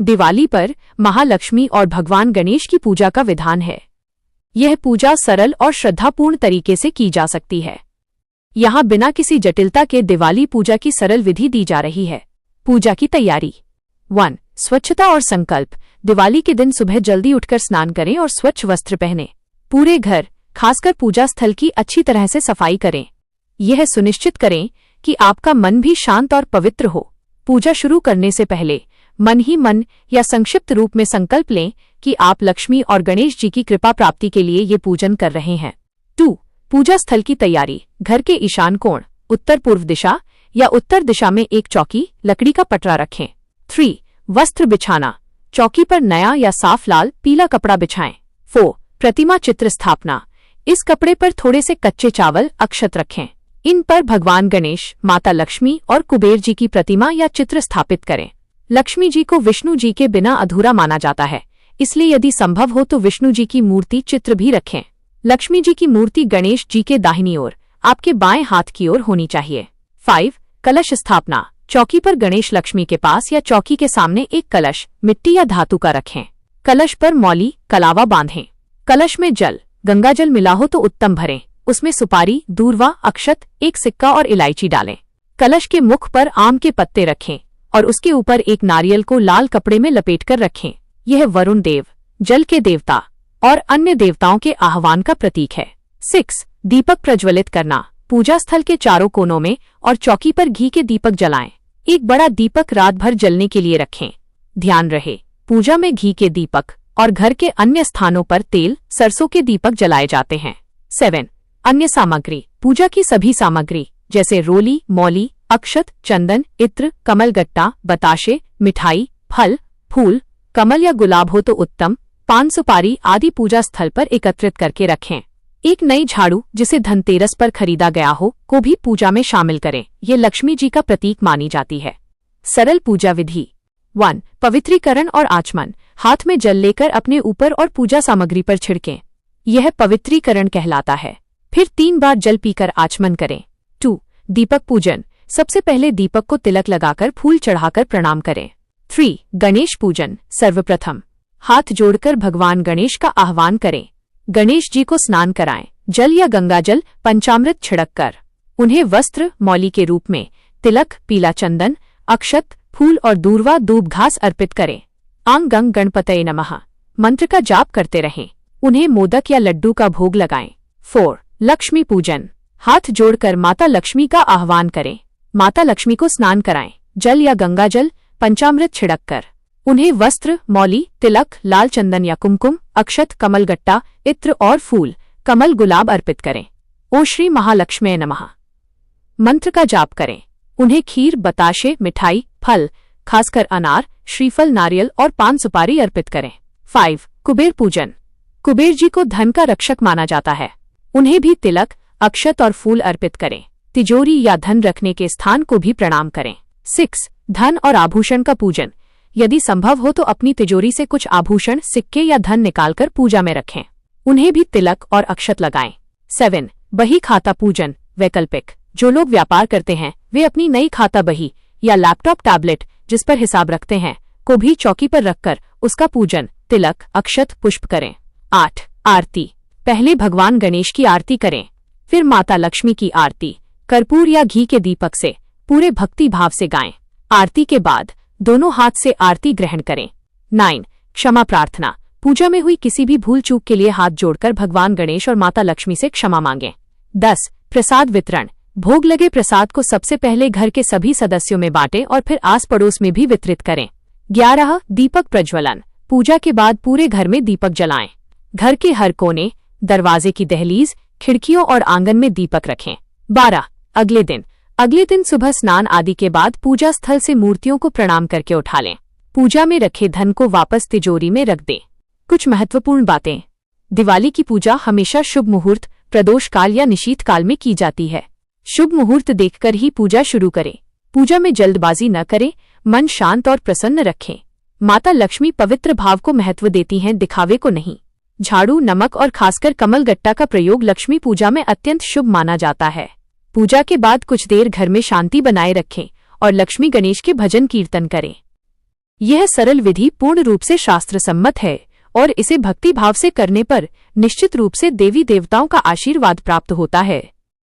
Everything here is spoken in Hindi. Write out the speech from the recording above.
दिवाली पर महालक्ष्मी और भगवान गणेश की पूजा का विधान है। यह पूजा सरल और श्रद्धापूर्ण तरीके से की जा सकती है। यहाँ बिना किसी जटिलता के दिवाली पूजा की सरल विधि दी जा रही है। पूजा की तैयारी 1. स्वच्छता और संकल्प। दिवाली के दिन सुबह जल्दी उठकर स्नान करें और स्वच्छ वस्त्र पहनें। पूरे घर, खासकर पूजा स्थल की अच्छी तरह से सफाई करें। यह सुनिश्चित करें कि आपका मन भी शांत और पवित्र हो। पूजा शुरू करने से पहले मन ही मन या संक्षिप्त रूप में संकल्प लें कि आप लक्ष्मी और गणेश जी की कृपा प्राप्ति के लिए ये पूजन कर रहे हैं। 2. पूजा स्थल की तैयारी। घर के ईशान कोण, उत्तर पूर्व दिशा या उत्तर दिशा में एक चौकी, लकड़ी का पटरा रखें। 3. वस्त्र बिछाना। चौकी पर नया या साफ लाल पीला कपड़ा बिछाएं। 4. प्रतिमा चित्र स्थापना। इस कपड़े पर थोड़े से कच्चे चावल अक्षत रखें। इन पर भगवान गणेश, माता लक्ष्मी और कुबेर जी की प्रतिमा या चित्र स्थापित करें। लक्ष्मी जी को विष्णु जी के बिना अधूरा माना जाता है, इसलिए यदि संभव हो तो विष्णु जी की मूर्ति चित्र भी रखें। लक्ष्मी जी की मूर्ति गणेश जी के दाहिनी ओर, आपके बाएं हाथ की ओर होनी चाहिए। 5. कलश स्थापना। चौकी पर गणेश लक्ष्मी के पास या चौकी के सामने एक कलश, मिट्टी या धातु का रखें। कलश पर मौली, कलावा बांधें। कलश में जल, गंगाजल मिला हो तो उत्तम भरें। उसमें सुपारी, दूर्वा, अक्षत, एक सिक्का और इलायची डालें। कलश के मुख पर आम के पत्ते रखें और उसके ऊपर एक नारियल को लाल कपड़े में लपेटकर रखें। यह वरुण देव, जल के देवता और अन्य देवताओं के आह्वान का प्रतीक है। 6. दीपक प्रज्वलित करना। पूजा स्थल के चारों कोनों में और चौकी पर घी के दीपक जलाएं। एक बड़ा दीपक रात भर जलने के लिए रखें। ध्यान रहे, पूजा में घी के दीपक और घर के अन्य स्थानों पर तेल, सरसों के दीपक जलाए जाते हैं। 7. अन्य सामग्री। पूजा की सभी सामग्री जैसे रोली, मौली, अक्षत, चंदन, इत्र, कमलगट्टा, बताशे, मिठाई, फल, फूल, कमल या गुलाब हो तो उत्तम, पान सुपारी आदि पूजा स्थल पर एकत्रित करके रखें। एक नई झाड़ू जिसे धनतेरस पर खरीदा गया हो को भी पूजा में शामिल करें। ये लक्ष्मी जी का प्रतीक मानी जाती है। सरल पूजा विधि। 1. पवित्रीकरण और आचमन। हाथ में जल लेकर अपने ऊपर और पूजा सामग्री पर छिड़कें। यह पवित्रीकरण कहलाता है। फिर 3 बार जल पीकर आचमन करें। 2. दीपक पूजन। सबसे पहले दीपक को तिलक लगाकर फूल चढ़ाकर प्रणाम करें। 3. गणेश पूजन। सर्वप्रथम हाथ जोड़कर भगवान गणेश का आह्वान करें। गणेश जी को स्नान कराएं, जल या गंगाजल, पंचामृत छिड़क कर। उन्हें वस्त्र, मौली के रूप में तिलक, पीला चंदन, अक्षत, फूल और दूर्वा दूब घास अर्पित करें। आंग गंग गणपतये नमः मंत्र का जाप करते रहें। उन्हें मोदक या लड्डू का भोग लगाएं। 4. लक्ष्मी पूजन। हाथ जोड़कर माता लक्ष्मी का आह्वान करें। माता लक्ष्मी को स्नान कराएं, जल या गंगाजल, पंचामृत छिड़क कर। उन्हें वस्त्र, मौली, तिलक, लाल चंदन या कुमकुम, अक्षत, कमलगट्टा, इत्र और फूल, कमल, गुलाब अर्पित करें। ओम श्री महालक्ष्मी नमः मंत्र का जाप करें। उन्हें खीर, बताशे, मिठाई, फल, खासकर अनार, श्रीफल, नारियल और पान सुपारी अर्पित करें। 5. कुबेर पूजन। कुबेर जी को धन का रक्षक माना जाता है। उन्हें भी तिलक, अक्षत और फूल अर्पित करें। तिजोरी या धन रखने के स्थान को भी प्रणाम करें। 6. धन और आभूषण का पूजन। यदि संभव हो तो अपनी तिजोरी से कुछ आभूषण, सिक्के या धन निकालकर पूजा में रखें। उन्हें भी तिलक और अक्षत लगाएं। 7. बही खाता पूजन। वैकल्पिक। जो लोग व्यापार करते हैं वे अपनी नई खाता बही या लैपटॉप, टैबलेट जिस पर हिसाब रखते हैं को भी चौकी पर रखकर उसका पूजन, तिलक, अक्षत, पुष्प करें। 8. आरती। पहले भगवान गणेश की आरती करें, फिर माता लक्ष्मी की आरती कर्पूर या घी के दीपक से पूरे भक्ति भाव से गाएं। आरती के बाद दोनों हाथ से आरती ग्रहण करें। 9. क्षमा प्रार्थना। पूजा में हुई किसी भी भूल चूक के लिए हाथ जोड़कर भगवान गणेश और माता लक्ष्मी से क्षमा मांगें। 10. प्रसाद वितरण। भोग लगे प्रसाद को सबसे पहले घर के सभी सदस्यों में बांटें और फिर आस पड़ोस में भी वितरित करें। 11. दीपक प्रज्वलन। पूजा के बाद पूरे घर में दीपक जलाएं। घर के हर कोने, दरवाजे की दहलीज, खिड़कियों और आंगन में दीपक रखें। 12. अगले दिन सुबह स्नान आदि के बाद पूजा स्थल से मूर्तियों को प्रणाम करके उठा लें। पूजा में रखे धन को वापस तिजोरी में रख दें। कुछ महत्वपूर्ण बातें। दिवाली की पूजा हमेशा शुभ मुहूर्त, प्रदोष काल या निशीथ काल में की जाती है। शुभ मुहूर्त देखकर ही पूजा शुरू करें। पूजा में जल्दबाजी न करें, मन शांत और प्रसन्न रखें। माता लक्ष्मी पवित्र भाव को महत्व देती हैं, दिखावे को नहीं। झाड़ू, नमक और खासकर कमलगट्टा का प्रयोग लक्ष्मी पूजा में अत्यंत शुभ माना जाता है। पूजा के बाद कुछ देर घर में शांति बनाए रखें और लक्ष्मी गणेश के भजन कीर्तन करें। यह सरल विधि पूर्ण रूप से शास्त्र सम्मत है और इसे भक्ति भाव से करने पर निश्चित रूप से देवी देवताओं का आशीर्वाद प्राप्त होता है।